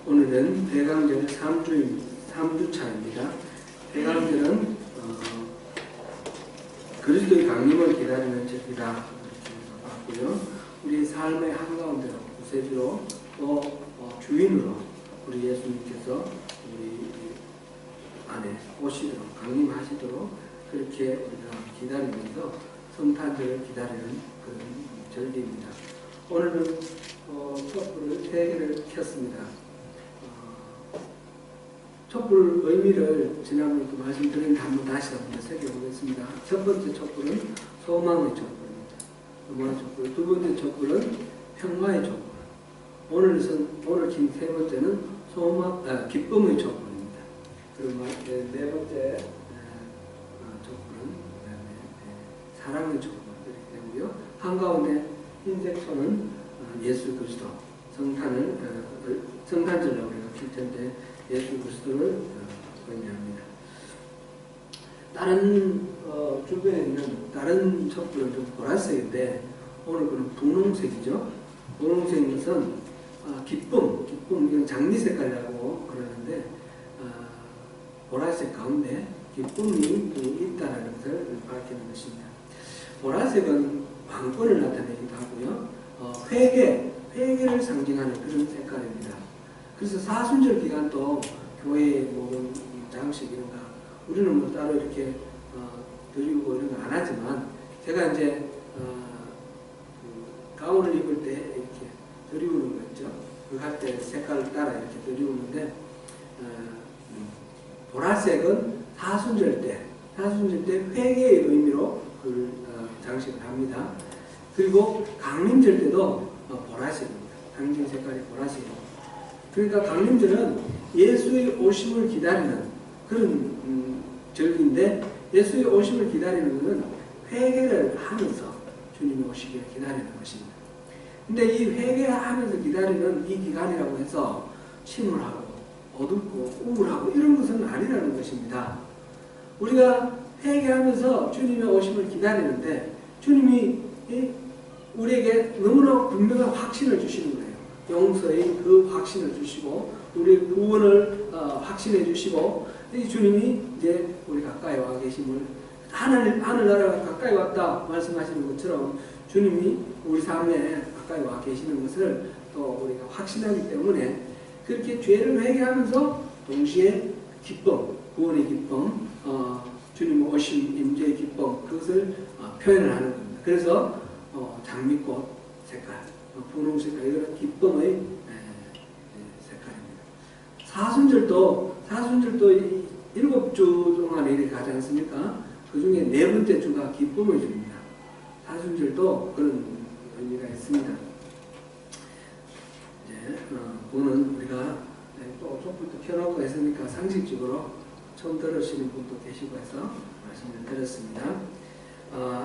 오늘은 대강절 3주차입니다. 대강절은 그리스도의 강림을 기다리는 절기다 이렇게 봤고요. 우리 삶의 한가운데로 구세주로 또 주인으로 우리 예수님께서 우리 안에 오시도록 강림하시도록 그렇게 우리가 기다리면서 성탄절을 기다리는 그런 절기입니다. 오늘은 촛불을 3개를 켰습니다. 촛불 의미를 지난번에도 말씀드린 한번 다시 한번 새겨보겠습니다. 첫 번째 촛불은 소망의 촛불입니다. 소망의 촛불. 두 번째 촛불은 평화의 촛불. 오늘 킨 세 번째는 기쁨의 촛불입니다. 그리고 네 번째 촛불은 사랑의 촛불 이렇게 되고요. 한가운데 흰색 손은 예수 그리스도 성탄절로 우리가 킬 텐데 예수 그리스도를 의미합니다. 다른 주변에 있는 다른 촛불은 좀 보라색인데 오늘 그는 분홍색이죠. 분홍색인 것은 기쁨, 이건 장미 색깔이라고 그러는데 보라색 가운데 기쁨이 있다는 것을 밝히는 것입니다. 보라색은 왕권을 나타내기도 하고요. 회개를 상징하는 그런 색깔입니다. 그래서 사순절 기간도 교회의 모든 장식 이런 거 우리는 뭐 따로 이렇게 드리고 이런 거 안 하지만 제가 이제 가운을 입을 때 이렇게 드리우는 거 있죠. 그 할 때 색깔을 따라 이렇게 드리우는데 보라색은 사순절 때 회개의 의미로 그 장식을 합니다. 그리고 강림절 때도 보라색입니다. 강림 색깔이 보라색입니다. 그러니까 강림절은 예수의 오심을 기다리는 그런 절기인데 예수의 오심을 기다리는 것은 회개를 하면서 주님이 오시기를 기다리는 것입니다. 근데 이 회개하면서 기다리는 이 기간이라고 해서 침울하고 어둡고 우울하고 이런 것은 아니라는 것입니다. 우리가 회개하면서 주님의 오심을 기다리는데 주님이 우리에게 너무나 분명한 확신을 주시는 거예요. 용서의 그 확신을 주시고 우리의 구원을 확신해 주시고 이 주님이 이제 우리 가까이 와 계심을 하늘나라가 가까이 왔다 말씀하시는 것처럼 주님이 우리 삶에 가까이 와 계시는 것을 또 우리가 확신하기 때문에 그렇게 죄를 회개하면서 동시에 기쁨, 구원의 기쁨, 주님 오심 임재의 기쁨 그것을 표현을 하는 겁니다. 그래서 장미꽃 색깔, 분홍 색깔 이런 기쁨의 색깔입니다. 사순절도 7주 동안에 이렇게 가지 않습니까? 그 중에 4번째 주가 기쁨의 주입니다. 사순절도 그런 의미가 있습니다. 이제 그거는 우리가 또 촛불도 켜놓고 했으니까 상식적으로 처음 들으시는 분도 계시고 해서 말씀을 드렸습니다.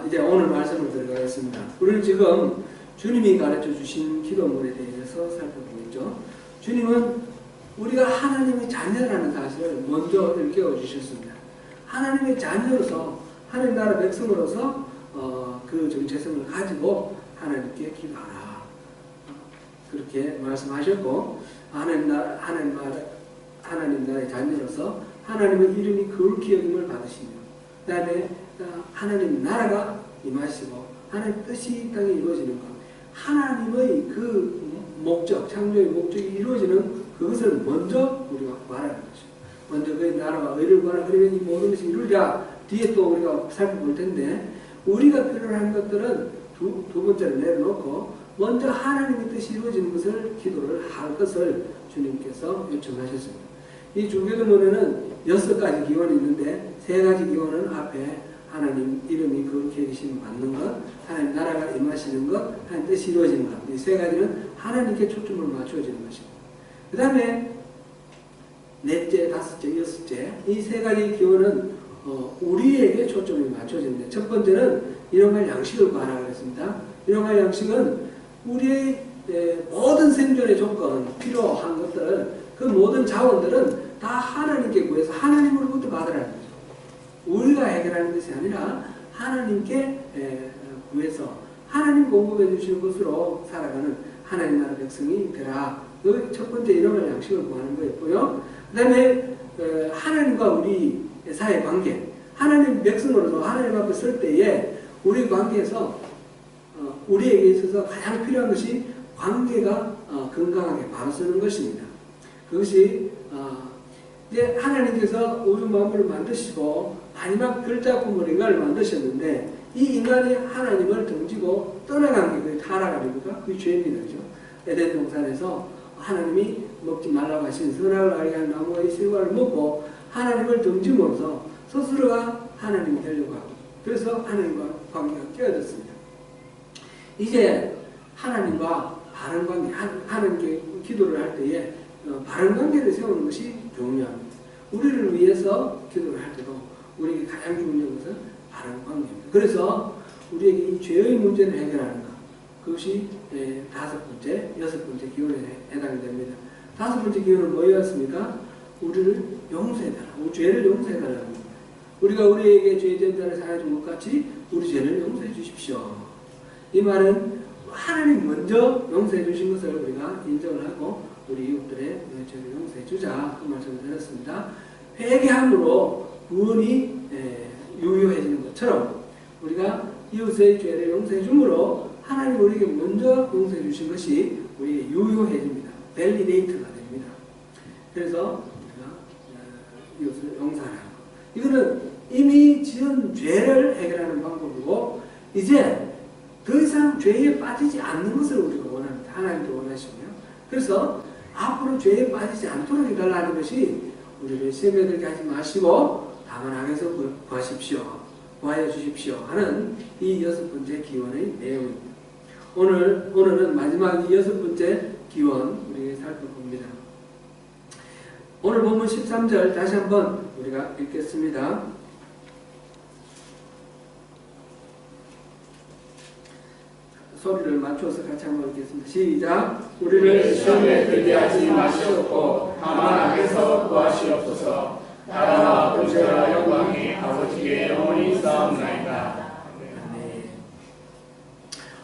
이제 오늘 말씀을 들어가겠습니다. 우리는 지금 주님이 가르쳐 주신 기도문에 대해서 살펴보고 있죠. 주님은 우리가 하나님의 자녀라는 사실을 먼저 일깨워 주셨습니다. 하나님의 자녀로서 하나님 나라 백성으로서 그 정체성을 가지고 하나님께 기도하라. 그렇게 말씀하셨고 하나님 나라의 자녀로서 하나님의 이름이 거룩히 여김을 받으시며 그 다음에 하나님 나라가 임하시고 하나님 뜻이 땅에 이루어지는 것 하나님의 그 목적 창조의 목적이 이루어지는 그것을 먼저 우리가 말하는 것이죠. 먼저 그의 나라와 의를 구하라. 그러면 이 모든 것이 이루리라. 뒤에 또 우리가 살펴볼 텐데 우리가 필요한 것들은 두 번째로 내려놓고 먼저 하나님의 뜻이 이루어지는 것을 기도를 할 것을 주님께서 요청하셨습니다. 이 주기도문에는 6가지 기원이 있는데 3가지 기원은 앞에 하나님 이름이 거룩히 계심을 받는 것, 하나님 나라가 임하시는 것, 하나님 뜻이 이루어지는 것. 이 3가지는 하나님께 초점을 맞춰지는 것입니다. 그 다음에 넷째, 다섯째, 여섯째 이 3가지 기원은 우리에게 초점이 맞춰지는데 첫 번째는 일용할 양식을 구하라 그랬습니다. 일용할 양식은 우리의 모든 생존의 조건, 필요한 것들을 그 모든 자원들은 다 하나님께 구해서 하나님으로부터 받으라는 거죠. 우리가 해결하는 것이 아니라 하나님께 구해서 하나님 공급해 주시는 것으로 살아가는 하나님 나라 백성이 되라. 그 첫 번째 일용할 양식을 구하는 거였고요. 그 다음에 하나님과 우리 사이의 관계, 하나님 백성으로서 하나님 앞에 설 때에 우리 관계에서 우리에게 있어서 가장 필요한 것이 관계가 건강하게 바로 서는 것입니다. 그것이 이제 하나님께서 우주 만물을 만드시고 마지막 글자품으로 인간을 만드셨는데 이 인간이 하나님을 등지고 떠나간 게 그게 타락 아닙니까? 그게 죄입니다. 그죠? 에덴 동산에서 하나님이 먹지 말라고 하신 선악을 알게 하는 나무의 실과를 먹고 하나님을 등짐으로써 스스로가 하나님이 되려고 하고 그래서 하나님과 관계가 깨어졌습니다. 이제 하나님과 바른 관계, 하나님께 기도를 할 때에 바른 관계를 세우는 것이 중요합니다. 우리를 위해서 기도를 할 때도 우리에게 가장 중요한 것은 바른 관계입니다. 그래서 우리에게 이 죄의 문제를 해결하는 것, 그것이 다섯 번째, 여섯 번째 기원에 해당이 됩니다. 다섯 번째 기원은 뭐였습니까? 우리를 용서해달라. 우리 죄를 용서해달라는 겁니다. 우리가 우리에게 죄진 자를 사하여 준 것 같이 우리 죄를 용서해 주십시오. 이 말은 하나님 먼저 용서해 주신 것을 우리가 인정을 하고 우리 이웃들의 죄를 용서해 주자. 그 말씀을 드렸습니다. 회개함으로 구원이 유효해지는 것처럼 우리가 이웃의 죄를 용서해 주므로 하나님 우리에게 먼저 용서해 주신 것이 우리에게 유효해집니다. 밸리데이트가 됩니다. 그래서 우리가 이웃을 용서하라. 이거는 이미 지은 죄를 해결하는 방법이고 이제 더 이상 죄에 빠지지 않는 것을 우리가 원합니다. 하나님도 원하시고요. 그래서 앞으로 죄에 빠지지 않도록 해달라는 것이 우리를 시험에 들게 하지 마시고 다만 악에서 구하십시오. 구하여 주십시오. 하는 이 여섯 번째 기원의 내용입니다. 오늘은 마지막 이 여섯 번째 기원 우리가 살펴봅니다. 오늘 본문 13절 다시 한번 우리가 읽겠습니다. 소리를 맞춰서 같이 한번 읽겠습니다. 시작. 우리를 시험에 들게 하지 마시옵고 다만 악에서 구하시옵소서. 나라와 권세와 영광이 아버지께 영원히 쌓옵나이다. 네.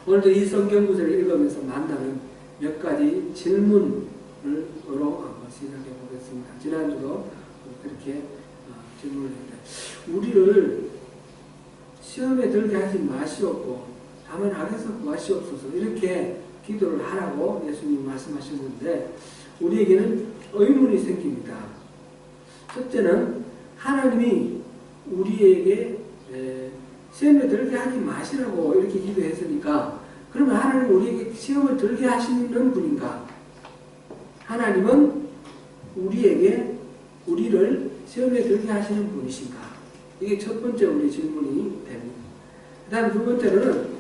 오늘도 이 성경 구절을 읽으면서 만나는 몇 가지 질문으로 한번 시작해 보겠습니다. 지난주도 그렇게 질문을 했는데 우리를 시험에 들게 하지 마시옵고 다만 악에서 구하시옵소서 이렇게 기도를 하라고 예수님이 말씀하셨는데 우리에게는 의문이 생깁니다. 첫째는 하나님이 우리에게 시험에 들게 하지 마시라고 이렇게 기도했으니까 그러면 하나님 우리에게 시험을 들게 하시는 분인가? 하나님은 우리를 시험에 들게 하시는 분이신가? 이게 첫 번째 우리 질문이 됩니다. 그 다음 두 번째로는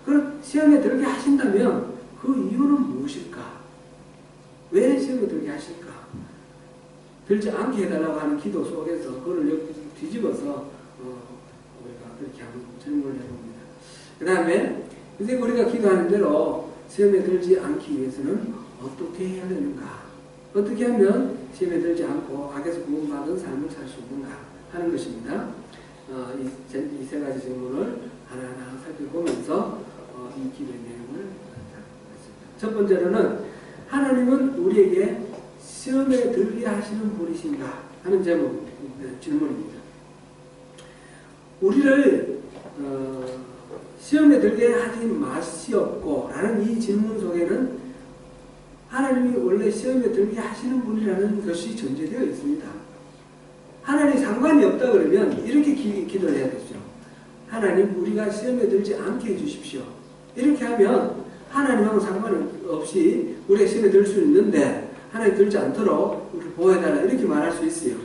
그 시험에 들게 하신다면 그 이유는 무엇일까? 왜 시험에 들게 하실까? 들지 않게 해달라고 하는 기도 속에서 그걸 뒤집어서 우리가 그렇게 한번 질문을 해봅니다. 그 다음에 이제 우리가 기도하는 대로 시험에 들지 않기 위해서는 어떻게 해야 되는가? 어떻게 하면 시험에 들지 않고 악에서 구원받은 삶을 살 수 있는가 하는 것입니다. 이 세 가지 질문을 하나하나 살펴보면서 이 기도의 내용을 살펴보겠습니다. 첫 번째로는 하나님은 우리에게 시험에 들게 하시는 분이신가 하는 질문입니다. 우리를 시험에 들게 하지 마시옵고 라는 이 질문 속에는 하나님이 원래 시험에 들게 하시는 분이라는 것이 전제되어 있습니다. 하나님이 상관이 없다 그러면 이렇게 기도를 해야 되죠. 하나님 우리가 시험에 들지 않게 해주십시오. 이렇게 하면 하나님하고 상관없이 우리가 시험에 들 수 있는데 하나님 들지 않도록 우리를 보호해달라 이렇게 말할 수 있어요.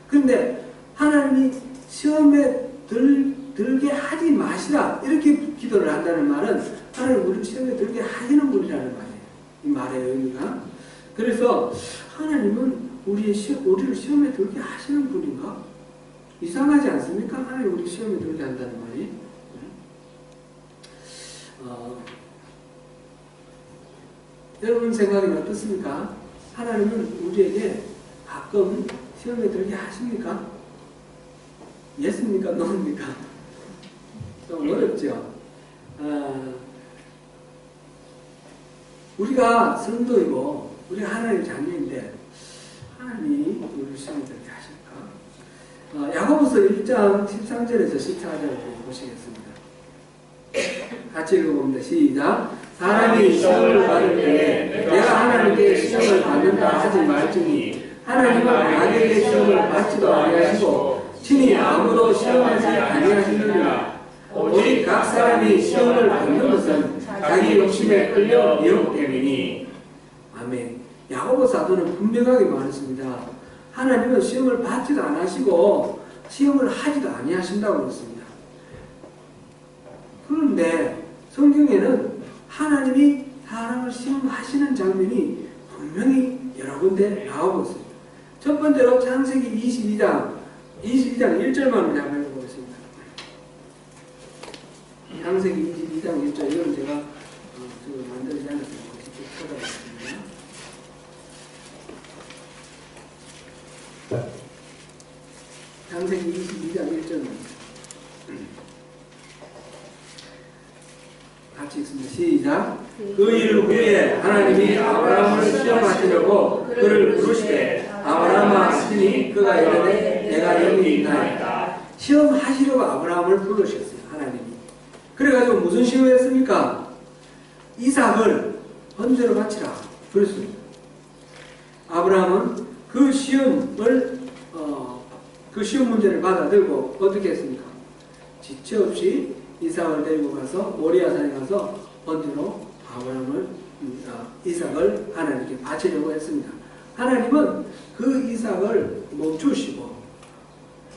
그런데 하나님이 시험에 들게 하지 마시라 이렇게 기도를 한다는 말은 하나님 우리를 시험에 들게 하시는 분이라는 말이에요. 이 말의 의미가. 그래서 하나님은 우리를 시험에 들게 하시는 분인가? 이상하지 않습니까? 하나님 우리 시험에 들게 한다는 말이. 여러분 생각은 어떻습니까? 하나님은 우리에게 가끔 시험에 들게 하십니까? 예습니까? 노입니까? 좀 어렵죠? 우리가 성도이고 우리가 하나님의 자녀인데 하나님이 우리를 시험에 들게 하실까? 야고보서 1장 13절에서 14절을 보시겠습니다. 같이 읽어봅니다. 시작. 사람이 시험을 받을 때에 내가 하나님께 시험을 받는다 하지 말지니 하나님은 악에게 시험을 받지도 아니하시고 친히 아무도 시험하지 아니하시느니라. 오직 각 사람이 시험을 받는 것은 자기 욕심에 끌려 미혹됨이니. 아멘. 야고보 사도는 분명하게 말했습니다. 하나님은 시험을 받지도 않으시고 시험을 하지도 아니하신다고 그랬습니다. 그런데 성경에는 하나님이 사람을 시험하시는 장면이 분명히 여러 군데 나오고 있습니다. 첫 번째로 창세기 22장 1절만 한번 읽어보겠습니다. 창세기 22장 1절, 이거는 제가 만들지 않았습니다. 직접 찾아봤습니다. 창세기 22장 1절만 같이 읽습니다. 시작. 그 일 후에 하나님이 아브라함을 시험하시려고 그를 부르시되 아브라함아 하시니 그가 이르되 내가 여기 있나이다. 시험하시려고 아브라함을 부르셨어요. 하나님이. 그래가지고 무슨 시험을 했습니까? 이삭을 번제로 바치라 그랬습니다. 아브라함은 그 시험을 그 시험 문제를 받아들고 어떻게 했습니까? 지체 없이 이삭을 데리고 가서 모리아산에 가서 번제로 이삭을 하나님께 바치려고 했습니다. 하나님은 그 이삭을 멈추시고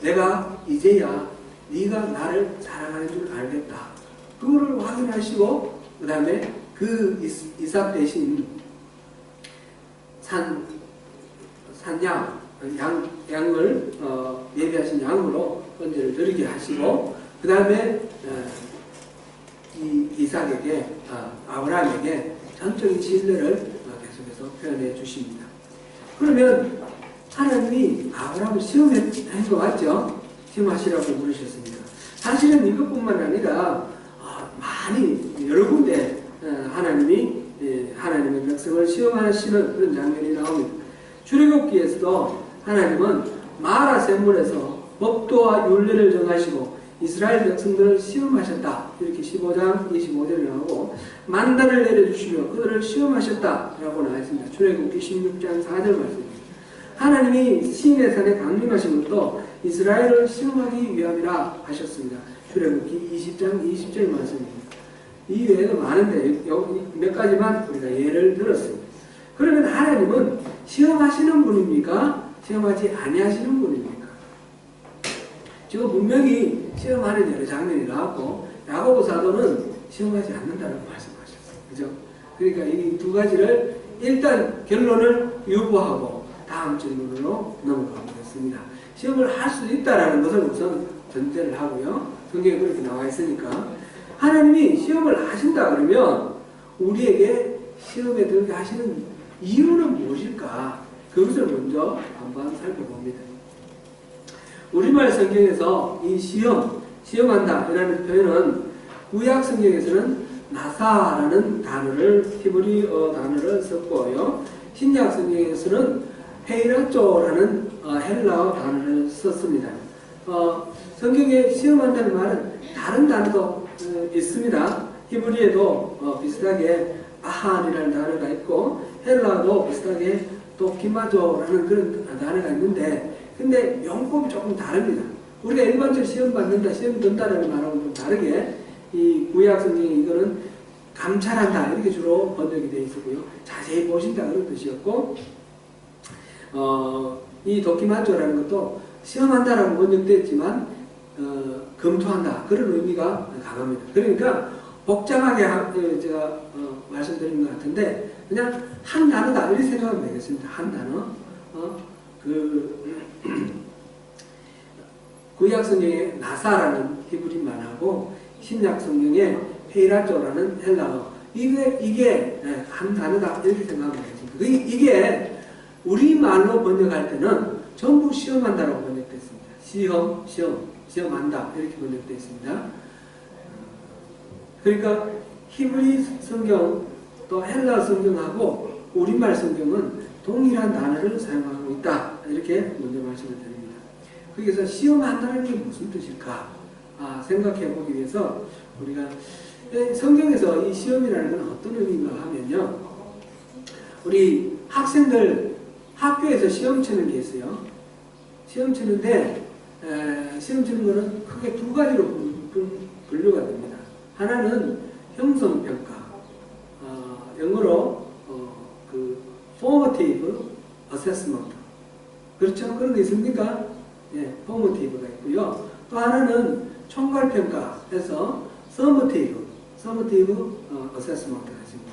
내가 이제야 네가 나를 사랑하는 줄 알겠다. 그거를 확인하시고 그 다음에 그 이삭 대신 양을 예비하신 양으로 번제를 드리게 하시고 그 다음에 이 이삭에게 아브라함에게 전적인 신뢰를 계속해서 표현해 주십니다. 그러면 하나님이 아브라함을 시험한 것 맞죠? 시험하시라고 부르셨습니다. 사실은 이것뿐만 아니라 많이 여러 군데 하나님의 백성을 시험하시는 그런 장면이 나옵니다. 출애굽기에서도 하나님은 마라 샘물에서 법도와 율례를 정하시고 이스라엘 백성들을 시험하셨다. 이렇게 15장 25절에 나오고 만단을 내려주시며 그들을 시험하셨다라고 나와 있습니다. 출애굽기 16장 4절 말씀입니다. 하나님이 시내산에 강림하신 것도 이스라엘을 시험하기 위함이라 하셨습니다. 출애굽기 20장 20절 말씀입니다. 이 외에도 많은데 여기 몇 가지만 우리가 예를 들었습니다. 그러면 하나님은 시험하시는 분입니까? 시험하지 아니하시는 분입니까? 지금 분명히 시험하는 여러 장면이 나왔고 야고보 사도는 시험하지 않는다고 말씀하셨어요. 그죠? 그러니까 이 두 가지를 일단 결론을 유보하고 다음 질문으로 넘어가 보겠습니다. 시험을 할 수 있다라는 것을 우선 전제를 하고요. 성경에 그렇게 나와 있으니까 하나님이 시험을 하신다 그러면 우리에게 시험에 들게 하시는 이유는 무엇일까? 그것을 먼저 한번 살펴봅니다. 우리말 성경에서 이 시험한다 이라는 표현은 구약 성경에서는 나사라는 히브리어 단어를 썼고요. 신약 성경에서는 페이라조라는 헬라어 단어를 썼습니다. 성경에 시험한다는 말은 다른 단어도 있습니다. 히브리에도 비슷하게 아한이라는 단어가 있고 헬라어도 비슷하게 도키마조라는 그런 단어가 있는데 근데 용법이 조금 다릅니다. 우리가 일반적으로 시험 받는다, 시험 든다라는 말하고는 좀 다르게 이 구약 성경에 이거는 감찰한다 이렇게 주로 번역이 되어 있었고요. 자세히 보신다 그런 뜻이었고 이 도키마조라는 것도 시험한다라고 번역됐지만 검토한다 그런 의미가 강합니다. 그러니까 복잡하게 제가 말씀드린 것 같은데 그냥 한 단어다 이렇게 생각하면 되겠습니다. 한 단어. 구약 성경에 나사라는 히브리말하고 신약 성경에 페이라조라는 헬라어 이게 한 단어다 이렇게 생각하면 되겠습니다. 이게 우리말로 번역할 때는 전부 시험한다라고 번역됐습니다. 시험한다 이렇게 번역되어 있습니다. 그러니까 히브리 성경 또 헬라 성경하고 우리말 성경은 동일한 단어를 사용하고 있다. 이렇게 먼저 말씀을 드립니다. 거기서 시험한다는 게 무슨 뜻일까? 생각해 보기 위해서 우리가 성경에서 이 시험이라는 건 어떤 의미인가 하면요. 우리 학생들 학교에서 시험 치는 게 있어요. 시험 치는데 시험 치는 거는 크게 두 가지로 분류가 됩니다. 하나는 형성평가, 영어로 formative assessment. 그렇죠? 그런 게 있습니까? 예, formative가 있고요. 또 하나는 총괄평가해서 summative assessment가 있습니다.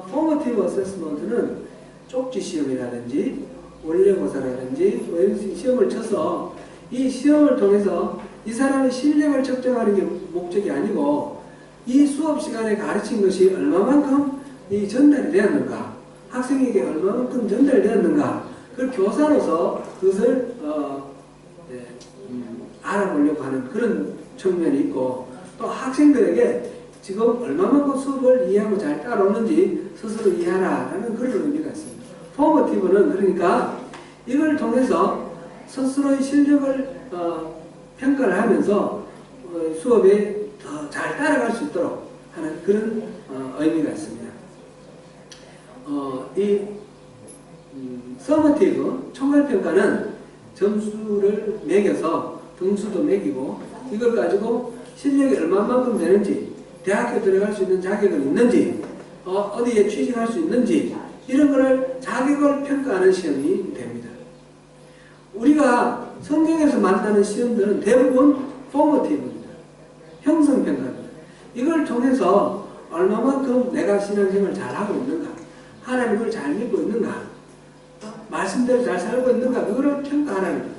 formative assessment는 쪽지 시험이라든지 원래고사라든지 이런 시험을 쳐서 이 시험을 통해서 이 사람의 실력을 측정하는 게 목적이 아니고 이 수업 시간에 가르친 것이 얼마만큼 이 전달이 되었는가, 학생에게 얼마만큼 전달되었는가, 그걸 교사로서 그것을 알아보려고 하는 그런 측면이 있고, 또 학생들에게 지금 얼마만큼 수업을 이해하고 잘 따라오는지 스스로 이해하라라는 그런 의미가 있습니다. 포머티브는 그러니까 이걸 통해서 스스로의 실력을 평가를 하면서 수업에 더 잘 따라갈 수 있도록 하는 그런 의미가 있습니다. 이 서머티브 총괄평가는 점수를 매겨서 등수도 매기고 이걸 가지고 실력이 얼마만큼 되는지, 대학교 들어갈 수 있는 자격은 있는지, 어디에 취직할 수 있는지 이런 거를 자격을 평가하는 시험이 됩니다. 우리가 성경에서 만나는 시험들은 대부분 포머티브입니다. 형성평가입니다. 이걸 통해서 얼마만큼 내가 신앙생활을 잘하고 있는가, 하나님을 잘 믿고 있는가, 말씀대로 잘 살고 있는가, 그거를 평가하는 거예요.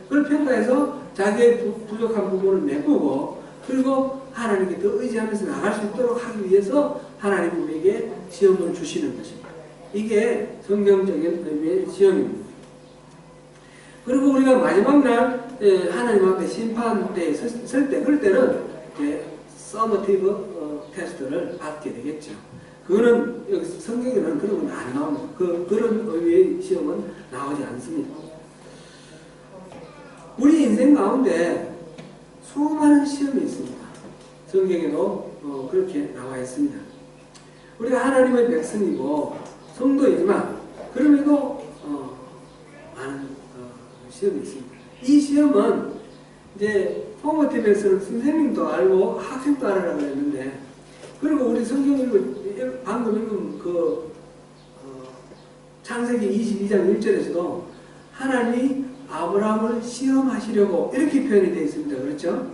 그걸 평가해서 자기의 부족한 부분을 메꾸고, 그리고 하나님께 더 의지하면서 나갈 수 있도록 하기 위해서 하나님 우리에게 시험을 주시는 것입니다. 이게 성경적인 의미의 시험입니다. 그리고 우리가 마지막 날 하나님 앞에 심판대에 설 때, 그럴 때는 서머티브 테스트를 받게 되겠죠. 그거는 여기 성경에는 그런 건 안 나옵니다. 그런 의미의 시험은 나오지 않습니다. 우리 인생 가운데 수많은 시험이 있습니다. 성경에도 그렇게 나와 있습니다. 우리가 하나님의 백성이고 성도이지만 그럼에도 많은 시험이 있습니다. 이 시험은 이제 포머티브에서는 선생님도 알고 학생도 알아라고 했는데, 그리고 우리 성경을 방금 읽은 창세기 22장 1절에서도 하나님이 아브라함을 시험하시려고 이렇게 표현이 되어 있습니다. 그렇죠?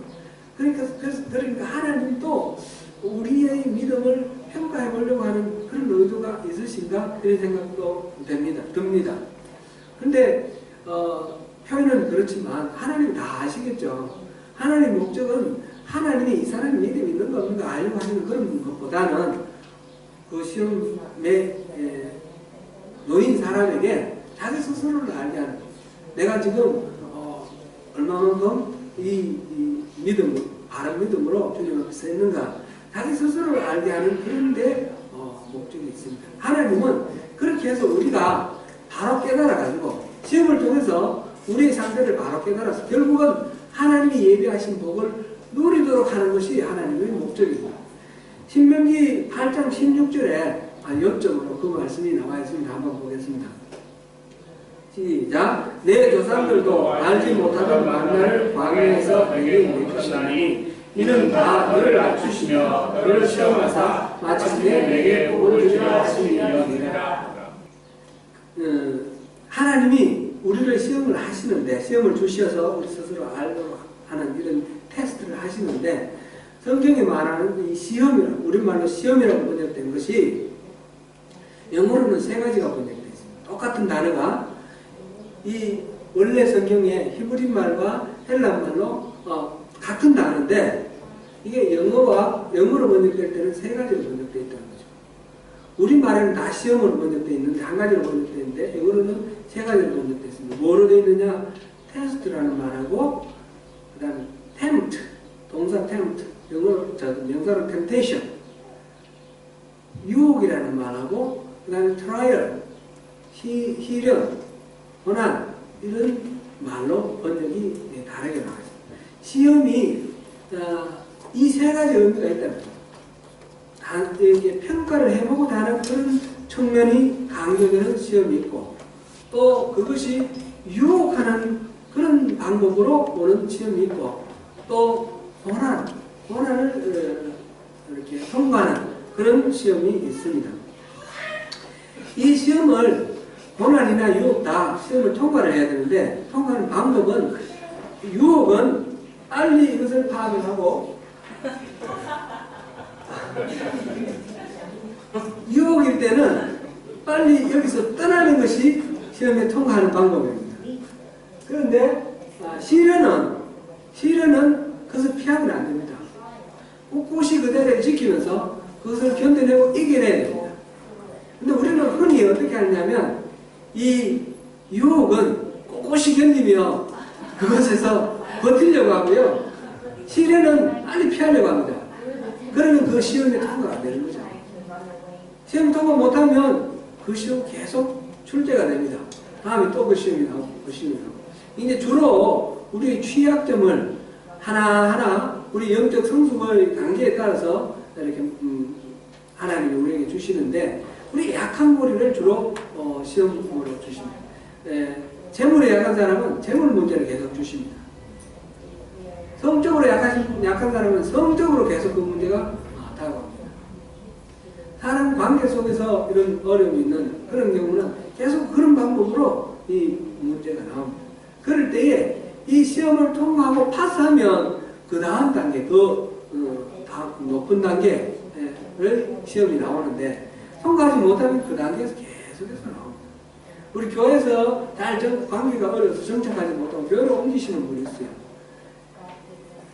그러니까 하나님도 우리의 믿음을 평가해 보려고 하는 그런 의도가 있으신가? 이런 생각도 듭니다. 근데 표현은 그렇지만 하나님 다 아시겠죠. 하나님의 목적은 하나님이 이 사람이 믿음이 있는가 없는가 알려고 하는 그런 것보다는 그 시험에 놓인 사람에게 자기 스스로를 알게 하는, 내가 지금 얼마만큼 이 믿음을, 바른 믿음으로 주님 앞에 서 있는가, 자기 스스로를 알게 하는 그런 데 목적이 있습니다. 하나님은 그렇게 해서 우리가 바로 깨달아가지고 시험을 통해서 우리의 상태를 바로 깨달아서 결국은 하나님이 예비하신 복을 누리도록 하는 것이 하나님의 목적입니다. 신명기 8장 16절에 요점으로 그 말씀이 나와 있습니다. 한번 보겠습니다. 시작. 내 조상들도 알지 못하던 만나를 광야에서 내게 내주시나니 이는 다 너를 낮추시며 너를 시험하사 마침내 내게 복을 주려 하심이니라. 하나님이 우리를 시험을 하시는데, 시험을 주셔서 우리 스스로 알도록 하는 이런 테스트를 하시는데, 성경에 말하는 이 시험이라, 우리말로 시험이라고 번역된 것이 영어로는 세 가지가 번역되어 있습니다. 똑같은 단어가 이 원래 성경의 히브리 말과 헬라 말로 같은 단어인데, 이게 영어로 번역될 때는 세 가지로 번역되어 있다는 거죠. 우리말에는 다 시험으로 번역되어 있는데, 한 가지로 번역되어 있는데, 영어로는 세 가지로 번역되어 있습니다. 뭐로 되어 있느냐? 테스트라는 말하고, 그 다음에 tempt, 동사 tempt, 영어로 명사로 temptation, 유혹이라는 말하고 그 다음에 트라이얼, 희련, 고난 이런 말로 번역이 다르게 나와 있습니다. 시험이 이 세 가지 의미가 있다는 거죠. 이게 평가를 해보고 다는 그런 측면이 강조되는 시험이 있고 또 그것이 유혹하는 그런 방법으로 오는 시험이 있고 또 고난을 이렇게 통과하는 그런 시험이 있습니다. 이 시험을 고난이나 유혹 다 시험을 통과를 해야 되는데 통과하는 방법은 유혹은 빨리 이것을 파악을 하고 유혹일 때는 빨리 여기서 떠나는 것이 시험에 통과하는 방법입니다. 그런데 시련은 그것을 피하면 안 됩니다. 꿋꿋이 그대로 지키면서 그것을 견뎌내고 이겨내야 됩니다. 근데 우리는 흔히 어떻게 하냐면 이 유혹은 꼿꼿이 견디며 그것에서 버티려고 하고요. 시련은 빨리 피하려고 합니다. 그러면 그 시험에 통과가 안 되는 거죠. 시험 통과 못하면 그 시험 계속 출제가 됩니다. 다음에 또 그 시험이 나오고 그 시험이 나오고. 이제 주로 우리의 취약점을 하나하나 우리 영적 성숙의 단계에 따라서 이렇게 하나님이 우리에게 주시는데 우리 약한 고리를 주로 시험으로 주십니다. 재물에 약한 사람은 재물 문제를 계속 주십니다. 성적으로 약한 사람은 성적으로 계속 그 문제가 다가옵니다. 사람 관계 속에서 이런 어려움이 있는 그런 경우는 계속 그런 방법으로 이 문제가 나옵니다. 그럴 때에 이 시험을 통과하고 파스하면 그 다음 단계, 높은 단계를 시험이 나오는데 통과하지 못하면 그 단계에서 계속해서 나옵니다. 우리 교회에서 잘 관계가 어려워서 정착하지 못하고 교회로 옮기시는 분이 있어요.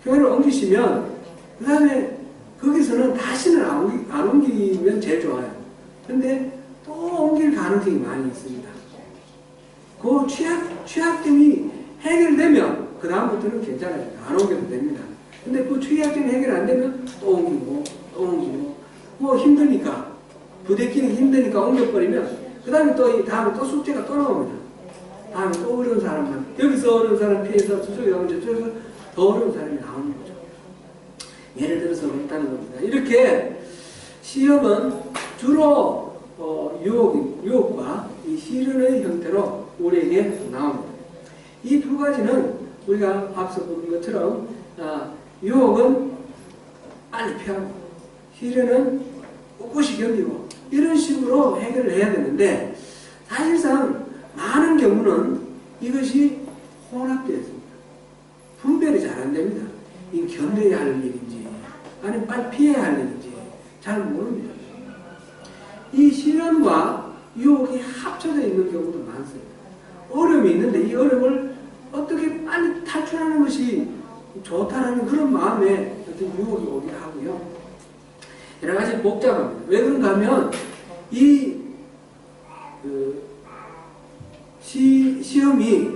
교회를 옮기시면 그 다음에 거기서는 다시는 안 옮기면 제일 좋아요. 근데 또 옮길 가능성이 많이 있습니다. 그 취약점이 해결되면 그 다음부터는 괜찮아요. 안 옮겨도 됩니다. 근데 그 취약점이 해결 안 되면 또 옮기고 뭐 힘드니까 부대끼는 힘드니까 옮겨버리면 그 다음에 다음에 또 숙제가 또 나옵니다. 다음에 또 어려운 사람만 여기서 어려운 사람 피해서 저쪽에 가면 저쪽에서 더 어려운 사람이 나오는 거죠. 예를 들어서 그렇다는 겁니다. 이렇게 시험은 주로 유혹과 이 시련의 형태로 우리에게 나옵니다. 이 두 가지는 우리가 앞서 본 것처럼 유혹은 빨리 피하고 시련은 꿋꿋이 견디고 이런 식으로 해결을 해야 되는데 사실상 많은 경우는 이것이 혼합되어 있습니다. 분별이 잘 안 됩니다. 이 견뎌야 할 일인지 아니면 빨리 피해야 할 일인지 잘 모릅니다. 이 시련과 유혹이 합쳐져 있는 경우도 많습니다. 어려움이 있는데 이 어려움을 어떻게 빨리 탈출하는 것이 좋다라는 그런 마음에 어떤 유혹이 오게 하고요. 여러 가지 복잡합니다. 왜 그런가 하면 이 시험이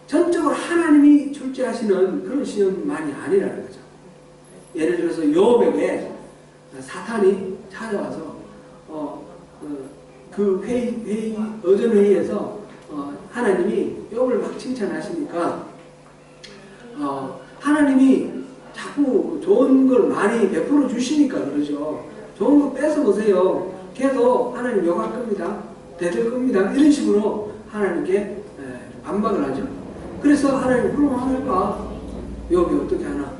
전적으로 하나님이 출제하시는 그런 시험만이 아니라는 거죠. 예를 들어서 욥에게 사탄이 찾아와서 그 어전회의에서 하나님이 욥을 막 칭찬하시니까 하나님이 자꾸 좋은 걸 많이 베풀어 주시니까 그러죠. 좋은 거 뺏어보세요. 걔도 하나님 욕할 겁니다. 대들 겁니다. 이런 식으로 하나님께 반박을 하죠. 그래서 하나님 그럼 하늘까? 욥이 어떻게 하나?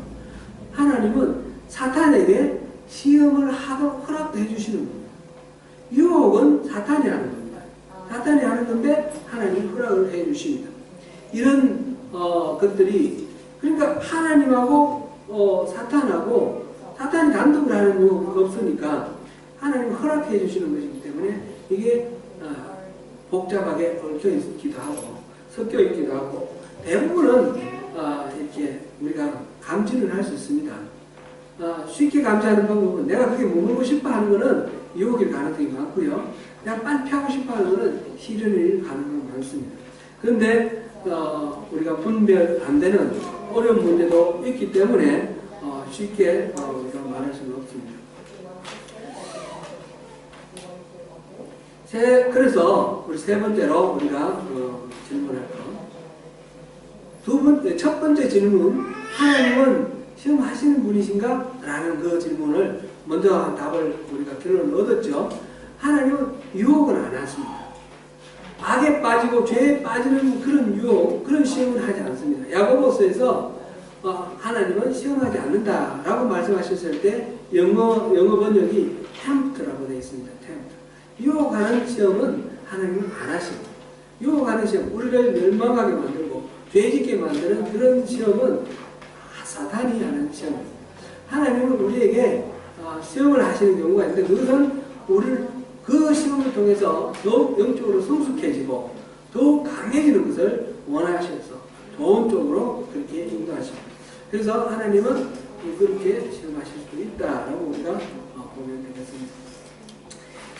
하나님은 사탄에게 시험을 하도록 허락도 해주시는 겁니다. 유혹은 사탄이 하는 겁니다. 사탄이 하는 건데 하나님이 허락을 해주십니다. 이런 것들이 그러니까 하나님하고 사탄이 단독을 하는 유혹이 없으니까 하나님이 허락해 주시는 것이기 때문에 이게 복잡하게 얽혀 있기도 하고 섞여 있기도 하고 대부분은 이렇게 우리가 감지를 할 수 있습니다. 쉽게 감지하는 방법은 내가 그게 머물고 싶어 하는 것은 유혹일 가능성이 많고요. 내가 빨리 피하고 싶어 하는 것은 시련일 가능성이 많습니다. 그런데 우리가 분별 안 되는 어려운 문제도 있기 때문에 쉽게 우리가 말할 수는 없습니다. 그래서 우리 세 번째로 우리가 질문할 거. 첫 번째 질문, 하나님은 시험하시는 분이신가? 라는 그 질문을 먼저 답을 우리가 결론을 얻었죠. 하나님은 유혹은 안 하십니다. 악에 빠지고 죄에 빠지는 그런 유혹, 그런 시험을 하지 않습니다. 야고보서에서 하나님은 시험하지 않는다라고 말씀하셨을 때 영어 번역이 tempt라고 되어 있습니다. tempt. 유혹하는 시험은 하나님은 안 하십니다. 유혹하는 시험, 우리를 멸망하게 만들고 죄짓게 만드는 그런 시험은 사탄이 하는 시험입니다. 하나님은 우리에게 시험을 하시는 경우가 있는데 그것은 우리를 그 시험을 통해서 더욱 영적으로 성숙해지고 더욱 강해지는 것을 원하셔서 좋은 쪽으로 그렇게 인도하십니다. 그래서 하나님은 그렇게 시험하실 수 있다라고 우리가 보면 되겠습니다.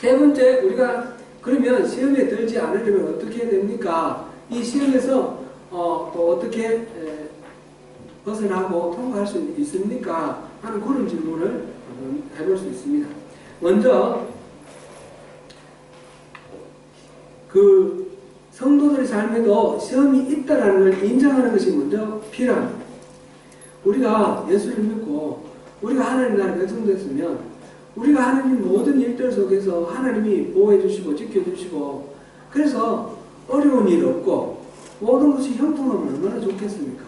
세 번째, 우리가 그러면 시험에 들지 않으려면 어떻게 해야 됩니까? 이 시험에서 또 어떻게 벗어나고 통과할 수 있습니까? 하는 그런 질문을 해볼 수 있습니다. 먼저 그 성도들의 삶에도 시험이 있다라는 걸 인정하는 것이 먼저 필요합니다. 우리가 예수를 믿고 우리가 하나님 나라 백성됐으면 우리가 하나님 모든 일들 속에서 하나님이 보호해 주시고 지켜주시고 그래서 어려운 일 없고 모든 것이 형통하면 얼마나 좋겠습니까?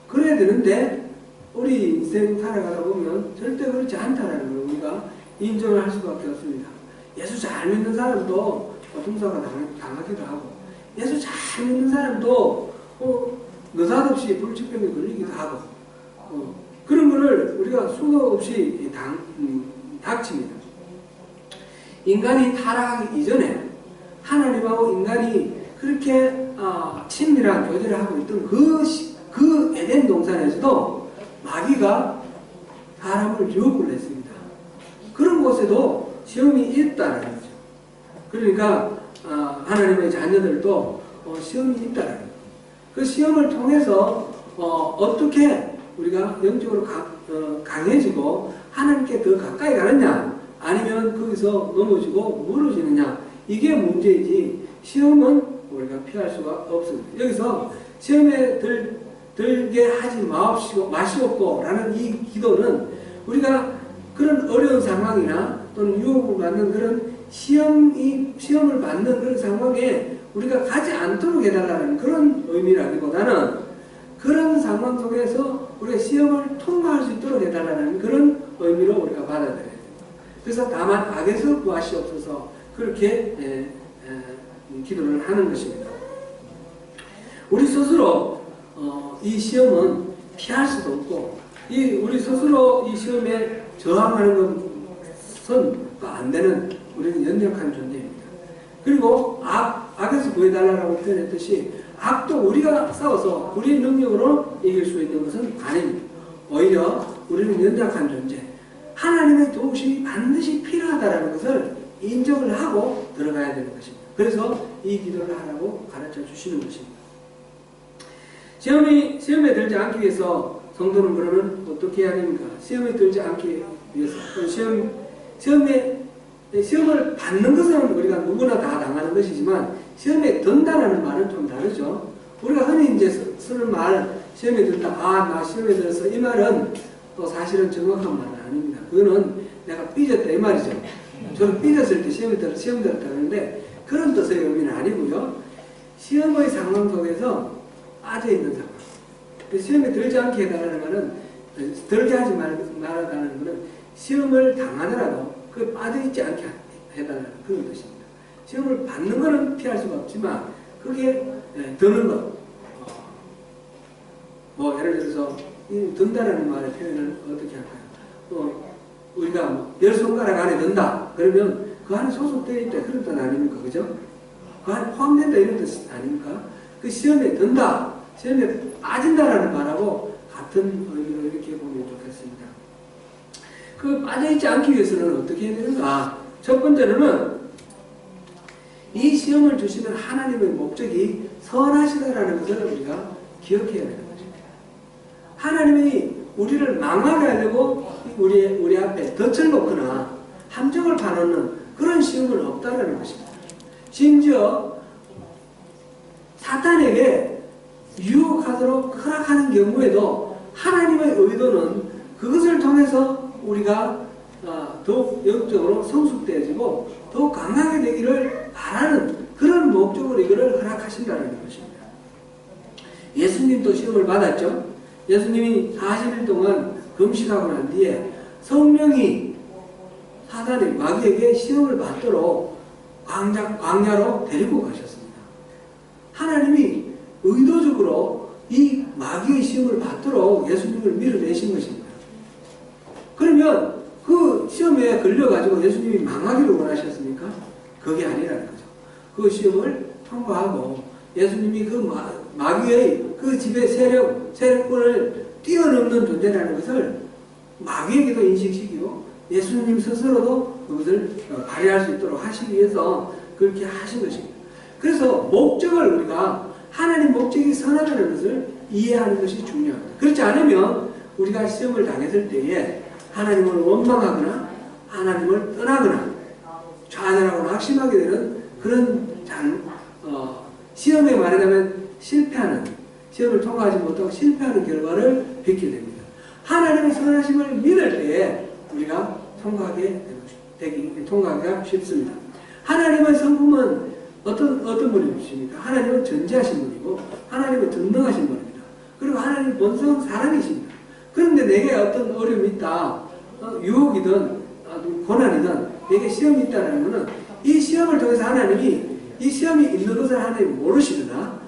그래야 되는데 우리 인생 살아가다 보면 절대 그렇지 않다라는 걸 우리가 인정을 할 수밖에 없습니다. 예수 잘 믿는 사람도 고통사가 당하기도 하고 예수 잘 믿는 사람도 느닷없이 불치병에 걸리기도 하고 그런 거를 우리가 수도 없이 닥칩니다. 인간이 타락하기 이전에 하나님하고 인간이 그렇게 친밀한 교제를 하고 있던 그 에덴 동산에서도 마귀가 사람을 유혹을 했습니다. 그런 곳에도 시험이 있다는 거죠. 그러니까 하나님의 자녀들도 시험이 있다는 거죠. 그 시험을 통해서 어떻게 우리가 영적으로 강해지고 하나님께 더 가까이 가느냐 아니면 거기서 넘어지고 멀어지느냐 이게 문제이지 시험은 우리가 피할 수가 없습니다. 여기서 시험에 들게 하지 마시옵고 라는 이 기도는 우리가 그런 어려운 상황이나 또는 유혹을 받는 그런 시험을 받는 그런 상황에 우리가 가지 않도록 해달라는 그런 의미라기보다는 그런 상황 속에서 우리가 시험을 통과할 수 있도록 해달라는 그런 의미로 우리가 받아들여야 됩니다. 그래서 다만 악에서 구하시옵소서 그렇게 기도를 하는 것입니다. 우리 스스로 이 시험은 피할 수도 없고 우리 스스로 이 시험에 저항하는 것은 안 되는 우리는 연약한 존재입니다. 그리고 악에서 구해달라고 표현했듯이 악도 우리가 싸워서 우리의 능력으로 이길 수 있는 것은 아닙니다. 오히려 우리는 연약한 존재, 하나님의 도우심이 반드시 필요하다는 것을 인정을 하고 들어가야 되는 것입니다. 그래서 이 기도를 하라고 가르쳐 주시는 것입니다. 시험에 들지 않기 위해서 성도는 그러면 어떻게 해야 됩니까? 시험에 들지 않기 위해서 시험을 받는 것은 우리가 누구나 다 당하는 것이지만 시험에 든다라는 말은 좀 다르죠. 우리가 흔히 이제 쓰는 말 시험에 든다. 나 시험에 들어서 이 말은 또 사실은 정확한 말은 아닙니다. 그거는 내가 삐졌다 이 말이죠. 저는 삐졌을 때 시험 들었다 그러는데 그런 뜻의 의미는 아니고요. 시험의 상황 속에서 빠져있는 상황. 시험에 들지 않게 해달라는 말은 들게 하지 말아달라는 것은 시험을 당하더라도 그 빠져있지 않게 해달라는 그런 뜻입니다. 시험을 받는 것은 피할 수가 없지만 그게 드는 것 예를 들어서 든다라는 말의 표현을 어떻게 할까요? 우리가 10손가락 안에 든다 그러면 그 안에 소속되어 있다 그런 뜻 아닙니까? 그죠? 그 안에 포함된다 이런 뜻 아닙니까? 그 시험에 든다 시험에 빠진다라는 말하고 같은 의미로 이렇게 보면 좋겠습니다. 그 빠져있지 않기 위해서는 어떻게 해야 되는가? 첫 번째로는 이 시험을 주시는 하나님의 목적이 선하시다라는 것을 우리가 기억해야 되는 것입니다. 하나님이 우리를 망하게 하려고 우리 앞에 덫을 놓거나 함정을 파놓는 그런 시험은 없다라는 것입니다. 심지어 사탄에게 유혹하도록 허락하는 경우에도 하나님의 의도는 그것을 통해서 우리가 더욱 영적으로 성숙되어지고 더욱 강하게 되기를 바라는 그런 목적으로 이거를 허락하신다는 것입니다. 예수님도 시험을 받았죠. 예수님이 40일 동안 금식하고 난 뒤에 성령이 사단의 마귀에게 시험을 받도록 광야로 데리고 가셨습니다. 하나님이 의도적으로 이 마귀의 시험을 받도록 예수님을 밀어내신 것입니다. 그러면 그 시험에 걸려가지고 예수님이 망하기를 원하셨습니까? 그게 아니라는 거죠. 그 시험을 통과하고 예수님이 그 마귀의 그 집의 세력권을 뛰어넘는 존재라는 것을 마귀에게도 인식시키고 예수님 스스로도 그것을 발휘할 수 있도록 하시기 위해서 그렇게 하신 것입니다. 그래서 목적을 우리가 하나님 목적이 선하다는 것을 이해하는 것이 중요합니다. 그렇지 않으면 우리가 시험을 당했을 때에 하나님을 원망하거나 하나님을 떠나거나 좌절하고 낙심하게 되는 그런 시험에 말하자면 실패하는, 시험을 통과하지 못하고 실패하는 결과를 빚게 됩니다. 하나님의 선하심을 믿을 때에 우리가 통과하기가 쉽습니다. 하나님의 성품은 어떤 분이십니까? 하나님은 전지하신 분이고 하나님은 전능하신 분입니다. 그리고 하나님 본성 사랑이십니다. 그런데 내게 어떤 어려움이 있다, 유혹이든 고난이든 내게 시험이 있다는 것은 이 시험을 통해서 하나님이 이 시험이 있는 것을 하나님이 모르시거나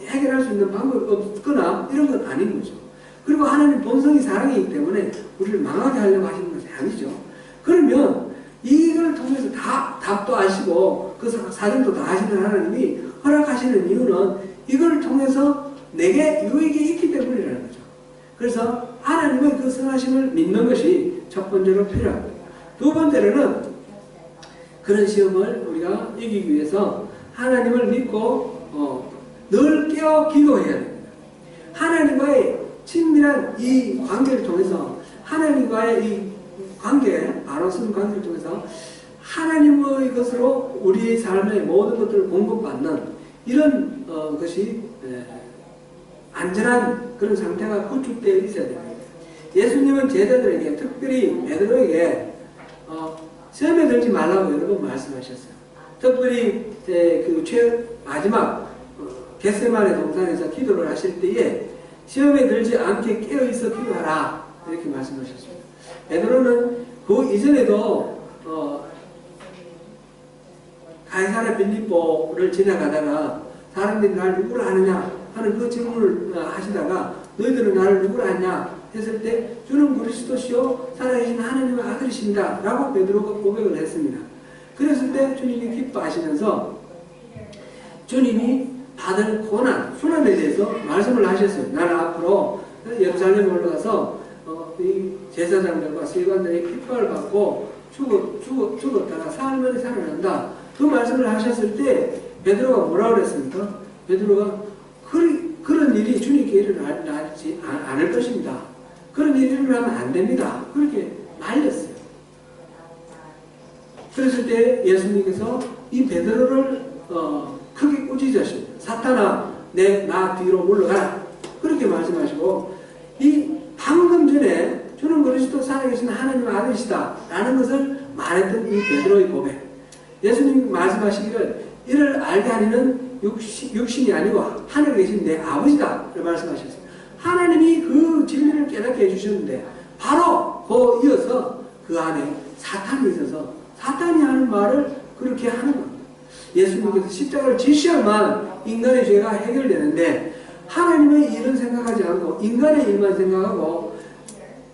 해결할 수 있는 방법이 없거나 이런 건 아닌 거죠. 그리고 하나님 본성이 사랑이기 때문에 우리를 망하게 하려고 하시는 것이 아니죠. 그러면 이걸 통해서 답도 아시고 그 사정도 다 하시는 하나님이 허락하시는 이유는 이걸 통해서 내게 유익이 있기 때문이라는 거죠. 그래서 하나님의 그 선하심을 믿는 것이 첫 번째로 필요합니다. 두 번째로는 그런 시험을 우리가 이기기 위해서 하나님을 믿고 늘 깨어 기도해야 됩니다. 하나님과의 친밀한 이 관계를 통해서 하나님과의 이 관계, 아름다운 관계를 통해서 하나님의 것으로 우리의 삶의 모든 것들을 공급받는 이런 것이 안전한 그런 상태가 구축되어 있어야 됩니다. 예수님은 제자들에게, 특별히 베드로에게 시험에 들지 말라고 여러 번 말씀하셨어요. 특별히 마지막 겟세마네 동산에서 기도를 하실 때에 시험에 들지 않게 깨어있어 기도하라 이렇게 말씀하셨습니다. 베드로는 그 이전에도 가이사랴 빌립보를 지나가다가 사람들이 나를 누구를 아느냐 하는 그 질문을 하시다가 너희들은 나를 누구를 아냐 했을 때 주는 그리스도시요 살아계신 하나님의 아들이십니다 라고 베드로가 고백을 했습니다. 그랬을 때 주님이 기뻐하시면서 주님이 받을 고난, 순환에 대해서 말씀을 하셨어요. 나는 앞으로 예루살렘에 올라가서 이 제사장들과 세관들의 핍박을 받고 죽었다가 사흘 만에 살아난다. 그 말씀을 하셨을 때 베드로가 뭐라고 그랬습니까? 베드로가 그런 일이 주님께 일어나지 않을 것입니다. 그런 일이 일어나면 안 됩니다. 그렇게 말렸어요. 그랬을 때 예수님께서 이 베드로를 크게 꾸짖으십니다. 사탄아, 나 뒤로 물러가라. 그렇게 말씀하시고 이 방금 전에 주는 그리스도 살아계신 하나님의 아들이시다 라는 것을 말했던 이 베드로의 고백. 예수님 말씀하시기를 이를 알게 하리는 육신이 아니고 하늘에 계신 내 아버지다 라고 말씀하셨어요. 하나님이 그 진리를 깨닫게 해주셨는데 바로 그 이어서 그 안에 사탄이 있어서 사탄이 하는 말을 그렇게 하는 겁니다. 예수님께서 십자가를 지셔야만 인간의 죄가 해결되는데 하나님의 일은 생각하지 않고 인간의 일만 생각하고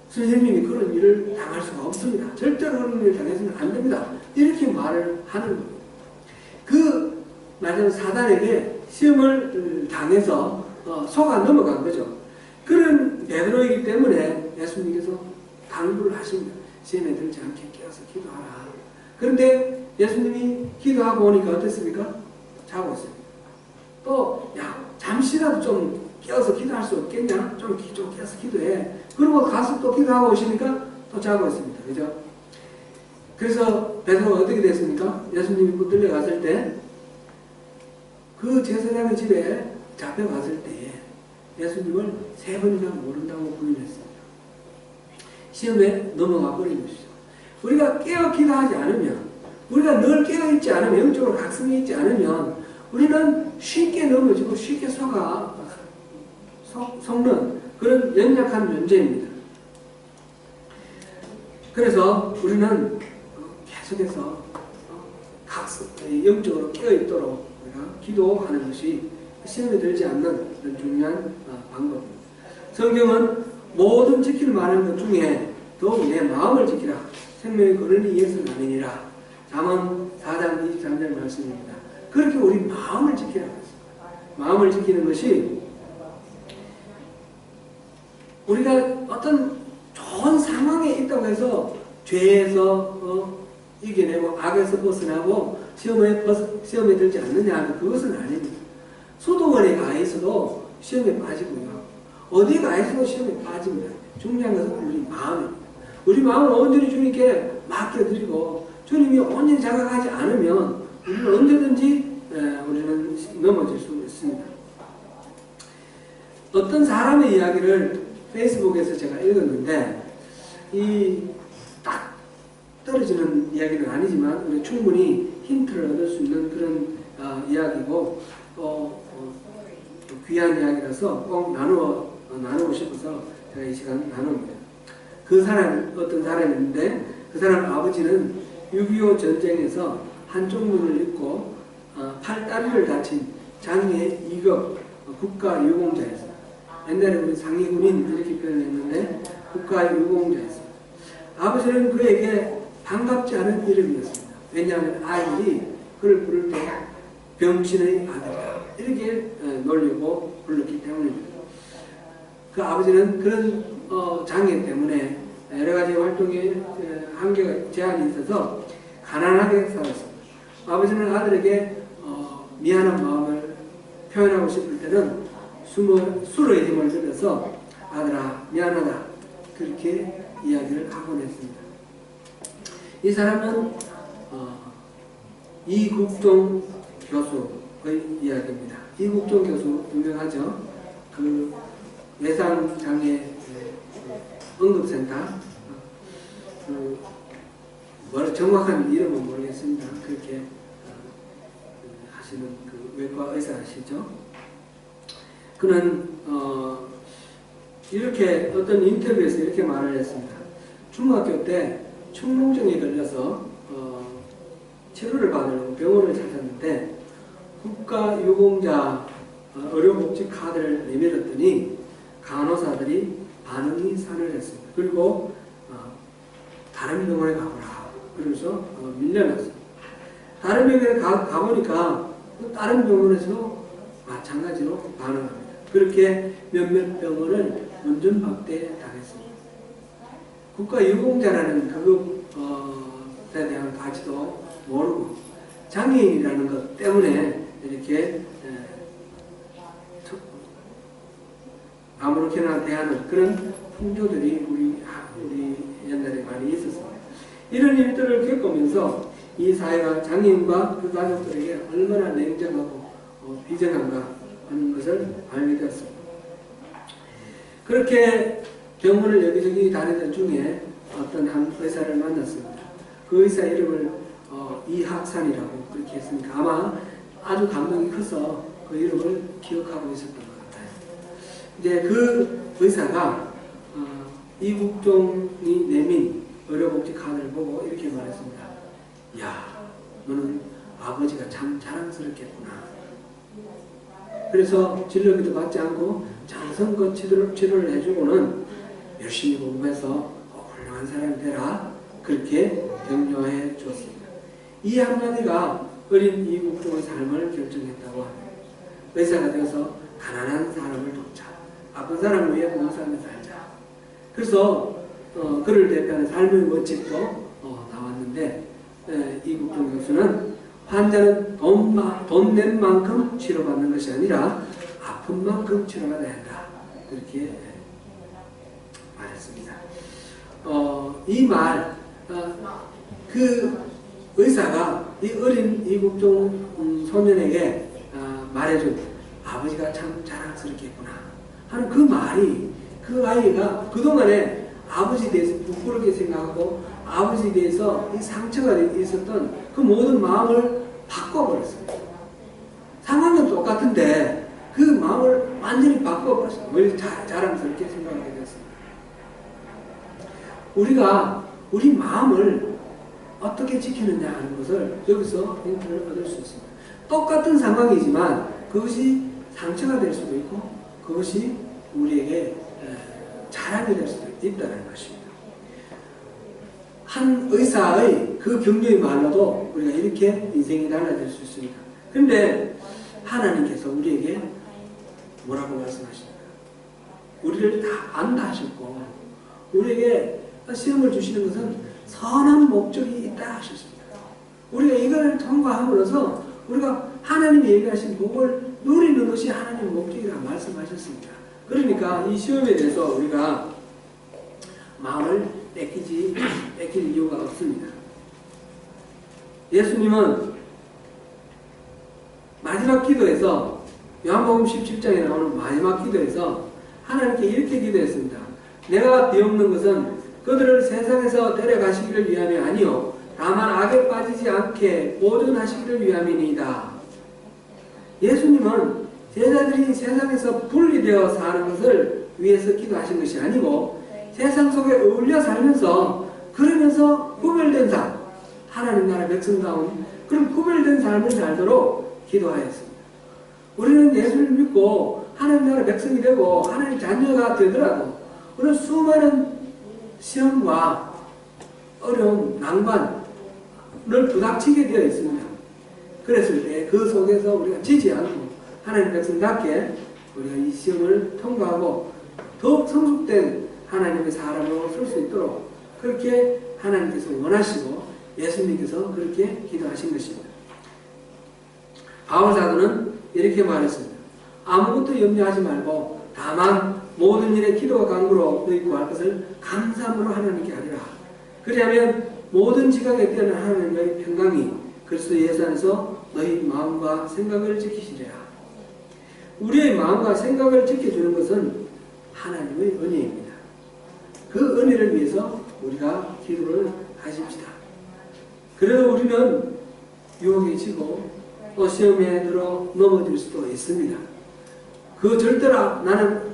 선생님이 그런 일을 당할 수가 없습니다. 절대로 그런 일을 당해서는 안 됩니다. 이렇게 말을 하는 겁니다. 그 말하자면 사단에게 시험을 당해서 속아 넘어간 거죠. 그런 베드로이기 때문에 예수님께서 강구를 하십니다. 시험에 들지 않게 깨어서 기도하라. 그런데 예수님이 기도하고 오니까 어땠습니까? 자고 있어요. 또 잠시라도 좀 깨어서 기도할 수 없겠냐? 좀 깨어서 기도해. 그러고 가서 또 기도하고 오시니까 또 자고 있습니다. 그죠? 그래서 베드로가 어떻게 됐습니까? 예수님이 붙들려 갔을 때 그 제사장의 집에 잡혀갔을 때에 예수님을 3번이나 모른다고 부인했습니다. 시험에 넘어가 버린 것이죠. 우리가 깨어 기도하지 않으면, 우리가 늘 깨어있지 않으면, 영적으로 각성이 있지 않으면 우리는 쉽게 넘어지고 쉽게 속는 그런 연약한 존재입니다. 그래서 우리는 계속해서 영적으로 깨어있도록 우리가 기도하는 것이 시험에 들지 않는 그런 중요한 방법입니다. 성경은 모든 지킬 만한 것 중에 더욱 내 마음을 지키라. 생명의 근원이 이에서 나느니라. 잠언 4장 23절 말씀입니다. 그렇게 우리 마음을 지키라고 했습니다. 마음을 지키는 것이 우리가 어떤 좋은 상황에 있다고 해서 죄에서 이겨내고 악에서 벗어나고 시험에 들지 않느냐, 그것은 아닙니다. 소도원에 가 있어도 시험에 빠지고요. 어디에 가 있어도 시험에 빠집니다. 중요한 것은 우리 마음입니다. 우리 마음을 온전히 주님께 맡겨드리고 주님이 온전히 자각하지 않으면 우리는 언제든지 우리는 넘어질 수 있습니다. 어떤 사람의 이야기를 페이스북에서 제가 읽었는데 이 딱 떨어지는 이야기는 아니지만 우리 충분히 힌트를 얻을 수 있는 그런 이야기고 또 귀한 이야기라서 꼭 나누고 싶어서 제가 이 시간 나눕니다. 그 사람 어떤 사람인데 그 사람 아버지는 6.25 전쟁에서 한쪽 눈을 잃고 팔다리를 다친 장애 2급 국가유공자였어요. 옛날에 우리 상위군인 이렇게 표현했는데 국가유공자였어요. 아버지는 그에게 반갑지 않은 이름이었습니다. 왜냐하면 아이들이 그를 부를 때 병신의 아들이다 이렇게 놀리고 불렀기 때문입니다. 그 아버지는 그런 장애 때문에 여러 가지 활동에 한계가 제한이 있어서 가난하게 살았습니다. 아버지는 아들에게 미안한 마음을 표현하고 싶을 때는 술의 힘을 들여서 아들아 미안하다 그렇게 이야기를 하곤 했습니다. 이 사람은 이국종 교수의 이야기입니다. 이국종 교수 유명하죠. 그 외상장애 응급센터 정확한 이름은 모르겠습니다. 그렇게 하시는 그 외과 의사시죠. 그는 이렇게 어떤 인터뷰에서 이렇게 말을 했습니다. 중학교 때 축농증에 걸려서 치료를 받으려고 병원을 찾았는데 국가유공자 의료복지 카드를 내밀었더니 간호사들이 반응이 사늘했습니다. 그리고 다른 병원에 가보라. 그래서 밀려났습니다. 다른 병원에 가보니까 다른 병원에서 마찬가지로 반응합니다. 그렇게 몇몇 병원을 문전박대 당했습니다. 국가유공자라는 그것에 대한 가치도 모르고 장애인이라는 것 때문에 이렇게 아무렇게나 대하는 그런 풍조들이 우리 옛날에 많이 있었습니다. 이런 일들을 겪으면서 이 사회가 장애인과 그 가족들에게 얼마나 냉정하고 비정한가 하는 것을 알게 되었습니다. 그렇게 병원을 여기저기 다니던 중에 어떤 한 의사를 만났습니다. 그 의사 이름을 이학산이라고 그렇게 했으니까 아마 아주 감동이 커서 그 이름을 기억하고 있었던 것 같아요. 이제 그 의사가 이국종이 내민 의료복지 카드를 보고 이렇게 말했습니다. 야, 너는 아버지가 참 자랑스럽겠구나. 그래서 진료비도 받지 않고 정성껏 치료를 해주고는 열심히 공부해서 훌륭한 사람이 되라. 그렇게 격려해 주었습니다. 이 한마디가 어린 이국종의 삶을 결정했다고 합니다. 의사가 되어서 가난한 사람을 돕자. 아픈 사람을 위해 봉사하며 살자. 그래서 그를 대표하는 삶의 원칙도 나왔는데 이국종 교수는 환자는 돈 낸 만큼 치료받는 것이 아니라 아픈 만큼 치료가 된다. 그렇게 말했습니다. 이 말 그 의사가 이 어린 이국종 소년에게 말해준 아버지가 참 자랑스럽겠구나 하는 그 말이 그 아이가 그동안에 아버지에 대해서 부끄럽게 생각하고 아버지에 대해서 이 상처가 있었던 그 모든 마음을 바꿔버렸습니다. 상황은 똑같은데 그 마음을 완전히 바꿔버렸습니다. 왜 자랑스럽게 생각하게 됐습니다. 우리가 우리 마음을 어떻게 지키느냐 하는 것을 여기서 힌트를 얻을 수 있습니다. 똑같은 상황이지만 그것이 상처가 될 수도 있고 그것이 우리에게 자랑이 될 수도 있다는 것입니다. 한 의사의 그 격려의 말로도 우리가 이렇게 인생이 달라질 수 있습니다. 그런데 하나님께서 우리에게 뭐라고 말씀하십니까? 우리를 다 안다 하셨고 우리에게 시험을 주시는 것은 선한 목적이 있다 하셨습니다. 우리가 이걸 통과함으로써 우리가 하나님이 얘기하신 복을 누리는 것이 하나님의 목적이라 말씀하셨습니다. 그러니까 이 시험에 대해서 우리가 마음을 뺏길 이유가 없습니다. 예수님은 마지막 기도에서 요한복음 17장에 나오는 마지막 기도에서 하나님께 이렇게 기도했습니다. 내가 비옵는 것은 그들을 세상에서 데려가시기를 위함이 아니요 다만 악에 빠지지 않게 보존하시기를 위함이니이다. 예수님은 제자들이 세상에서 분리되어 사는 것을 위해서 기도하신 것이 아니고 세상 속에 어울려 살면서 그러면서 구별된 삶, 하나님 나라 백성다운 그런 구별된 삶을 살도록 기도하였습니다. 우리는 예수를 믿고 하나님 나라 백성이 되고 하나님 자녀가 되더라도 우리는 수많은 시험과 어려움, 난관을 부닥치게 되어 있습니다. 그랬을 때 그 속에서 우리가 지지 않고 하나님 백성답게 우리가 이 시험을 통과하고 더욱 성숙된 하나님의 사람으로 설 수 있도록 그렇게 하나님께서 원하시고 예수님께서 그렇게 기도하신 것입니다. 바울 사도는 이렇게 말했습니다. 아무것도 염려하지 말고 다만 모든 일에 기도와 간구로 너희 구할 것을 감사함으로 하나님께 하리라. 그리하면 모든 지각에 뛰어난 하나님의 평강이 그리스도 예수 안에서 너희 마음과 생각을 지키시리라. 우리의 마음과 생각을 지켜주는 것은 하나님의 은혜입니다. 그 은혜를 위해서 우리가 기도를 하십시다. 그래도 우리는 유혹에 지고 또 시험에 들어 넘어질 수도 있습니다. 그 절대로 나는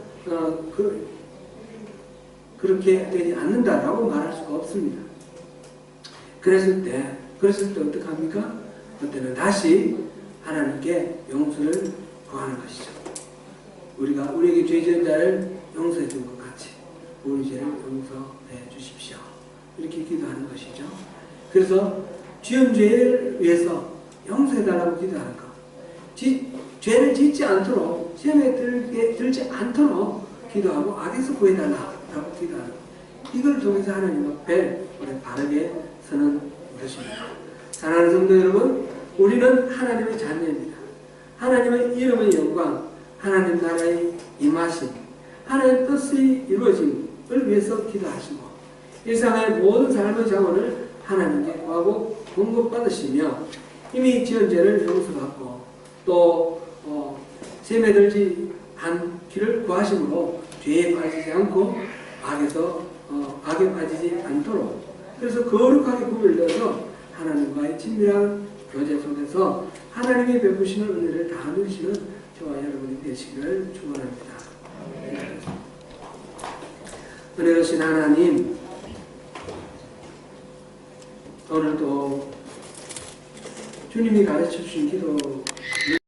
그렇게 되지 않는다라고 말할 수가 없습니다. 그랬을 때 어떡합니까? 그때는 다시 하나님께 용서를 구하는 것이죠. 우리가 우리에게 죄 지은 자를 용서해 준 것 같이 우리 죄를 용서해 주십시오. 이렇게 기도하는 것이죠. 그래서 지은 죄를 위해서 용서해 달라고 기도하는 것. 죄를 짓지 않도록 시험에 들지 않도록 기도하고 악에서 구해달라고 기도하는 것. 이걸 통해서 하나님 앞에 우리 바르게 서는 것입니다. 사랑하는 성도 여러분, 우리는 하나님의 자녀입니다. 하나님의 이름의 영광, 하나님 나라의 임하심, 하나님의 뜻이 이루어짐을 위해서 기도하시고 일상의 모든 삶의 자원을 하나님께 구하고 공급받으시며 이미 지은 죄를 용서받고 또 시험에 들지 않기를 구하심으로 죄에 빠지지 않고 악에 빠지지 않도록 그래서 거룩하게 구별되어서 하나님과의 친밀한 교제 속에서 하나님이 베푸시는 은혜를 다 누리시는 저와 여러분이 되시기를 축원합니다. 은혜로우신 하나님, 오늘도 주님이 가르쳐 주신 기도